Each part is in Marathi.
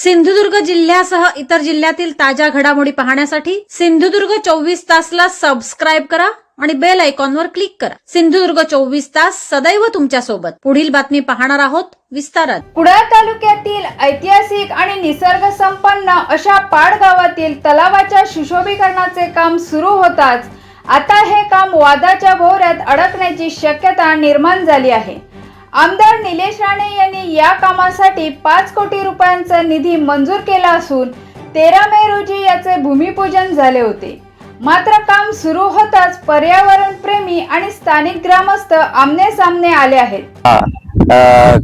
सिंधुदुर्ग जिल्ह्यासह इतर जिल्ह्यातील ताज्या घडामोडी पाहण्यासाठी सिंधुदुर्ग 24 तासला सबस्क्राइब करा आणि बेल आयकॉनवर क्लिक करा। सिंधुदुर्ग 24 तास सदैव तुमच्या सोबत। पुढील बातमी पाहणार आहोत विस्तारात। कुडाळ तालुक्यातील ऐतिहासिक आणि निसर्ग संपन्न अशा पाड गावातील तलावाच्या सुशोभीकरणाचे काम सुरू होताच आता हे काम वादाच्या भोवऱ्यात अडकण्याची शक्यता निर्माण झाली आहे। आमदार निलेश राणे यांनी या कामासाठी 5 कोटी रुपयांचा निधी मंजूर केला असून 13 मे रोजी याचे भूमिपूजन झाले होते। मात्र काम सुरू होताच पर्यावरण प्रेमी आणि स्थानिक ग्रामस्थ आमने सामने आले आहेत।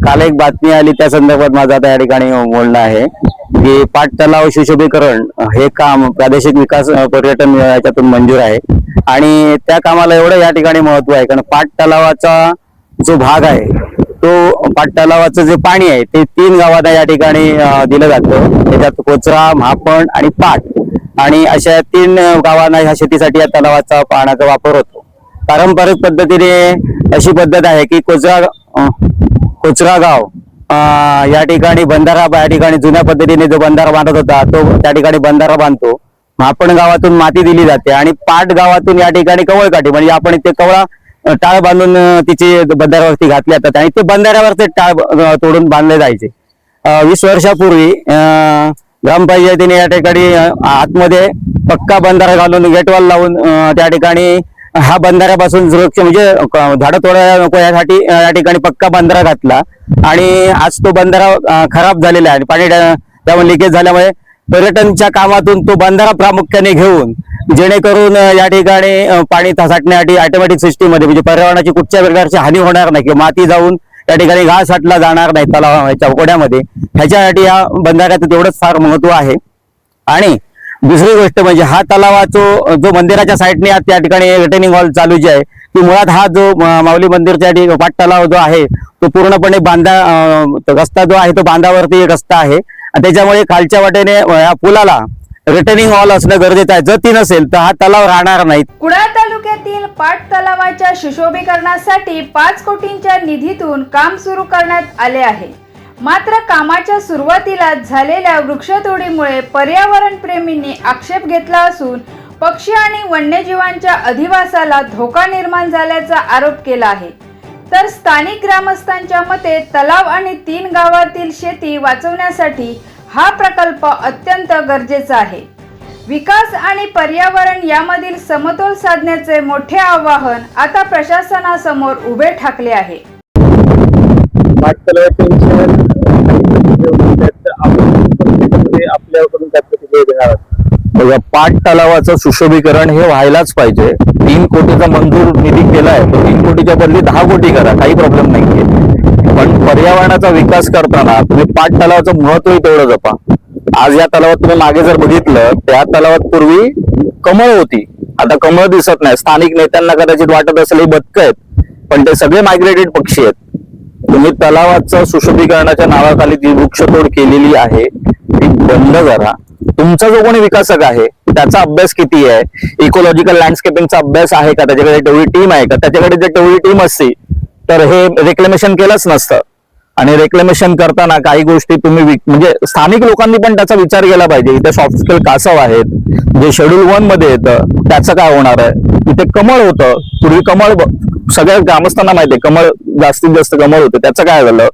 काल एक बातमी आली त्या संदर्भात माझं आता या ठिकाणी बोलणं आहे की पाट तलाव सुशोभीकरण हे काम प्रादेशिक विकास पर्यटन याच्यातून मंजूर आहे आणि त्या कामाला एवढं या ठिकाणी महत्व आहे कारण पाट तलावाचा जो भाग आहे तो पाट तलावाचं जे पाणी आहे ते 3 गावांना या ठिकाणी दिलं जातं। त्याच्यात कोचरा, म्हापण आणि पाट आणि अशा 3 गावांना ह्या शेतीसाठी या तलावाचा पाण्याचा वापर होतो। पारंपरिक पद्धतीने अशी पद्धत आहे की कोचरा गाव या ठिकाणी बंधारा या ठिकाणी जुन्या पद्धतीने जो बंधारा बांधत होता तो त्या ठिकाणी बंधारा बांधतो। म्हापण गावातून माती दिली जाते आणि पाट गावातून या ठिकाणी कवळकाठी म्हणजे आपण इथे कवळा टाळ बांधून तिची बंधाऱ्यावरती घातले जातात आणि ते बंधाऱ्यावरचे टाळ तोडून बांधले जायचे। 20 वर्षापूर्वी ग्रामपंचायतीने या ठिकाणी आतमध्ये पक्का बंधारा घालून गेटवॉल लावून त्या ठिकाणी हा बंधाऱ्यापासून सुरक्षा म्हणजे झाडं तोडायला नको यासाठी या ठिकाणी पक्का बंधारा घातला आणि आज तो बंधारा खराब झालेला आहे आणि पाणी त्यामुळे लिकेज झाल्यामुळे पर्यटनच्या कामातून तो बंधारा प्रामुख्याने घेऊन जेणेकरून या ठिकाणी पाणी साठण्यासाठी ऑटोमॅटिक सिस्टीम मध्ये म्हणजे पर्यावरणाची कुठच्या प्रकारची हानी होणार नाही किंवा माती जाऊन या ठिकाणी घास साठला जाणार नाही तलावाच्या कोड्यामध्ये ह्याच्यासाठी या बंधाऱ्याचं तेवढंच फार महत्व आहे। आणि दुसरी गोष्ट म्हणजे हा तलावाचा जो मंदिराच्या साईडने त्या ठिकाणी रिटेनिंग वॉल चालू जे आहे की मुळात हा जो माऊली मंदिरच्या पाट तलाव जो आहे तो पूर्णपणे रस्ता जो आहे तो बांधावरती एक रस्ता आहे आणि त्याच्यामुळे खालच्या वाटेने या पुलाला रिटर्निंग वॉल असणं गरजेचं आहे। जर ती नसेल तर हा तलाव राहणार नाही। कुडाळ तालुक्यातील पाट तलावाच्या सुशोभीकरणासाठी 5 कोटींच्या निधीतून काम सुरू करण्यात आले आहे। मात्र कामाच्या सुरुवातीला झालेल्या वृक्षतोडीमुळे पर्यावरण प्रेमींनी आक्षेप घेतला असून पक्षी आणि वन्यजीवांच्या अधिवासाला धोका निर्माण झाल्याचा आरोप केला आहे। तर स्थानिक ग्रामस्थांच्या मते तलाव आणि 3 गावातील शेती वाचवण्यासाठी हा प्रकल्प अत्यंत गरजेचा आहे। विकास आणि पर्यावरण यामधील समतोल साधण्याचे मोठे आव्हान आता प्रशासनासमोर उभे ठाकले आहे। पाट तलावाचं सुशोभीकरण हे व्हायलाच पाहिजे। 3 कोटीचा मंजूर निधी केलाय तो 3 कोटीच्या बदली 10 कोटी करा, काही प्रॉब्लेम नाहीये। पण पर्यावरणाचा विकास करताना तुम्ही पाट तलावाचं महत्वही तेवढं जपा। आज या तलावात तुम्ही मागे जर बघितलं त्या तलावात पूर्वी कमळ होती, आता कमळ दिसत नाही। स्थानिक नेत्यांना कदाचित वाटत असेल ही बदकं आहेत पण ते सगळे मायग्रेटेड पक्षी आहेत। तुम्ही तलावाचं सुशोभीकरणाच्या नावाखाली जी वृक्षतोड केलेली आहे ती बंद करा। तुमचा जो कोणी विकासक आहे त्याचा अभ्यास किती आहे, इकोलॉजिकल लँडस्केपिंगचा अभ्यास आहे का, त्याच्याकडे तेवढी टीम आहे का? त्याच्याकडे जर तेवढी टीम असती तर हे रेक्लेमेशन केलंच नसतं। आणि रेक्लेमेशन करताना काही गोष्टी तुम्ही म्हणजे स्थानिक लोकांनी पण त्याचा विचार केला पाहिजे। इथे सॉफ्ट स्केल कासव आहेत जे शेड्यूल 1 मध्ये येतं, त्याचं काय होणार आहे? इथे कमळ होतं पूर्वी, कमळ सगळ्या ग्रामस्थांना माहिती आहे कमळ जास्तीत जास्त कमळ होतं, त्याचं काय झालं?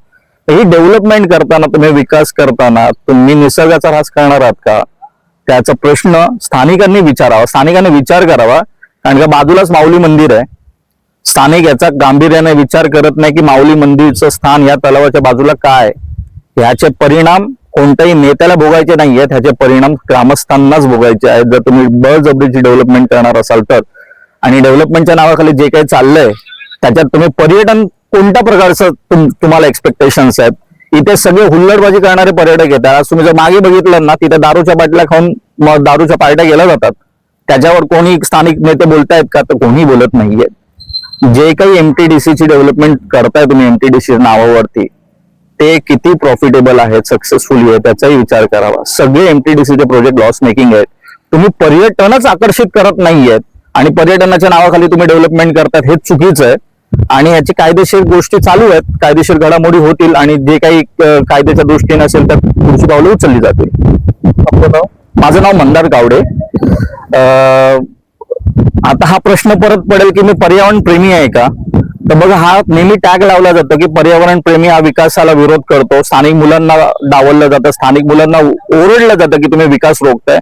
ही डेव्हलपमेंट करताना तुम्ही विकास करताना तुम्ही निसर्गाचा ऱ्हास करणार आहात का त्याचा प्रश्न स्थानिकांनी विचारावा, स्थानिकांनी विचार करावा। कारण का बाजूलाच माऊली मंदिर आहे, स्थानिक याचा गांभीर्याने विचार करत नाही की माऊली मंदिरचं स्थान या तलावाच्या बाजूला काय, ह्याचे परिणाम कोणत्याही नेत्याला भोगायचे नाहीयेत, ह्याचे परिणाम ग्रामस्थांनाच भोगायचे आहेत जर तुम्ही बळजबरीची डेव्हलपमेंट करणार असाल तर। आणि डेव्हलपमेंटच्या नावाखाली जे काही चाललंय त्याच्यात तुम्ही पर्यटन कोणत्या प्रकारचं तुम्हाला एक्सपेक्टेशन्स आहेत? इथे सगळे हुल्लडबाजी करणारे पर्यटक येतात। आज तुम्ही जर मागे बघितलं ना तिथे दारूच्या बाटल्या खाऊन दारूच्या पार्ट्या केल्या जातात, त्याच्यावर कोणी स्थानिक नेते बोलतायत का? तर कोणी बोलत नाहीये। जे काही MTDC ची डेव्हलपमेंट करताय तुम्ही MTDC नावावरती ते किती प्रॉफिटेबल आहेत, सक्सेसफुली आहे त्याचाही विचार करावा। सगळे MTDC चे प्रोजेक्ट लॉस मेकिंग आहेत। तुम्ही पर्यटनच आकर्षित करत नाहीयेत आणि पर्यटनाच्या नावाखाली तुम्ही डेव्हलपमेंट करतात हे चुकीचं आहे। आणि याची कायदेशीर गोष्टी चालू आहेत, कायदेशीर घडामोडी होतील आणि जे काही कायद्याच्या दृष्टीने असेल तर पुढची पावलं उचलली जातील. आपलं नाव? माझं नाव मंदार गावडे. आता हा प्रश्न परत पडेल की मी पर्यावरण प्रेमी आहे का? तर बघा, हा नेहमी टॅग लावला जातो की पर्यावरण प्रेमी हा विकासाला विरोध करतो. स्थानिक मुलांना डावललं जातं, स्थानिक मुलांना ओरडलं जातं की तुम्ही विकास रोखताय.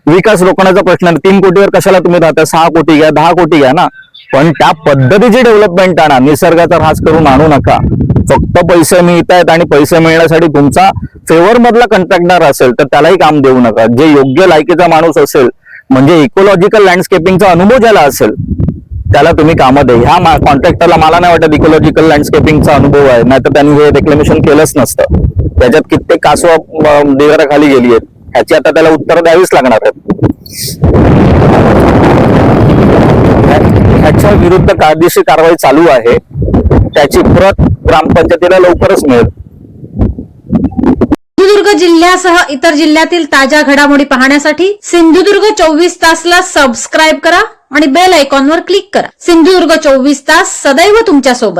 विकास रोखण्याचा प्रश्न नाही. 3 कोटीवर कशाला तुम्ही राहता? 6 कोटी घ्या, 10 कोटी घ्या ना, पण त्या पद्धतीची डेव्हलपमेंट आणा. निसर्गाचा ऱ्हास करून आणू नका. फक्त पैसे मिळत आहेत आणि पैसे मिळण्यासाठी तुमचा फेवर मधला कॉन्ट्रॅक्टर असेल तर त्यालाही काम देऊ नका. जे योग्य लायकीचा माणूस असेल, म्हणजे इकोलॉजिकल लँडस्केपिंगचा अनुभव ज्याला असेल त्याला तुम्ही कामं द्या. ह्या कॉन्ट्रॅक्टरला मला नाही वाटत इकोलॉजिकल लँडस्केपिंगचा अनुभव आहे, नाही तर त्यांनी हे रेक्लेमेशन केलंच नसतं. त्याच्यात कित्येक कासवा देवाराखाली गेली आहेत, ह्याची आता त्याला उत्तर द्यावीच लागणार आहेत. ह्याच्या विरुद्ध कायदेशीर कारवाई चालू आहे. त्याची प्रत ग्रामपंचायतीला लवकरच मिळेल. सिंधुदुर्ग जिल्ह्यासह इतर जिल्ह्यातील ताज्या घडामोडी पाहण्यासाठी सिंधुदुर्ग 24 तासला सबस्क्राईब करा आणि बेल आयकॉनवर क्लिक करा. सिंधुदुर्ग 24 तास सदैव तुमच्या सोबत.